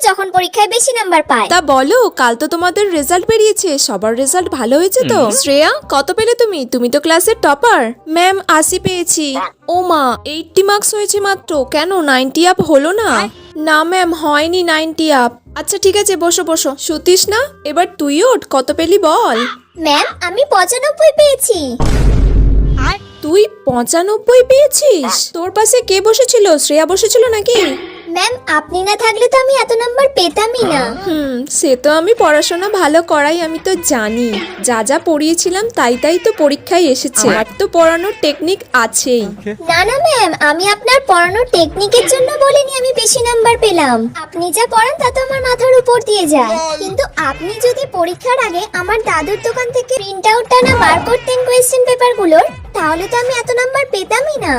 যখন পরীক্ষায় বেশি নাম্বার পায়। তা বলো, কাল তো তোমাদের রেজাল্ট বেরিয়েছে, সবার রেজাল্ট ভালো হয়েছে তো? শ্রেয়া, কত পেলে তুমি? তুমি তো ক্লাসের টপার। ম্যাম 80 পেয়েছি। ও মা, 80 মার্কস হয়েছে মাত্র, কেন 90 আপ হলো না? না ম্যাম, হয়নি 90 আপ। আচ্ছা ঠিক আছে, বসো বসো। সতীশ না, এবার তুই ওঠ, কত পেলি বল। ম্যাম আমি 95 পেয়েছি। তুই 95 পেয়েছিস? তোর পাশে কে বসেছিল? শ্রেয়া বসেছিল নাকি? ম্যাম আপনি না থাকলে তো আমি এত নাম্বার পেতামই না। সে তো আমি পড়াশোনা ভালো করাই, আমি তো জানি। যা যা পড়িয়েছিলাম তাই তাই তো পরীক্ষায় এসেছে। আর তো পড়ানোর টেকনিক আছেই। না না ম্যাম, আমি আপনার পড়ানোর টেকনিকের জন্য বলিনি আমি বেশি নাম্বার পেলাম। আপনি যা পড়ান তা তো আমার মাথার উপর দিয়ে যায়। কিন্তু আপনি যদি পরীক্ষার আগে আমার দাদুর দোকান থেকে প্রিন্ট আউটটা না বার করতেন কোয়েশ্চেন পেপারগুলোর, তাহলে তো আমি এত নাম্বার পেতামই না।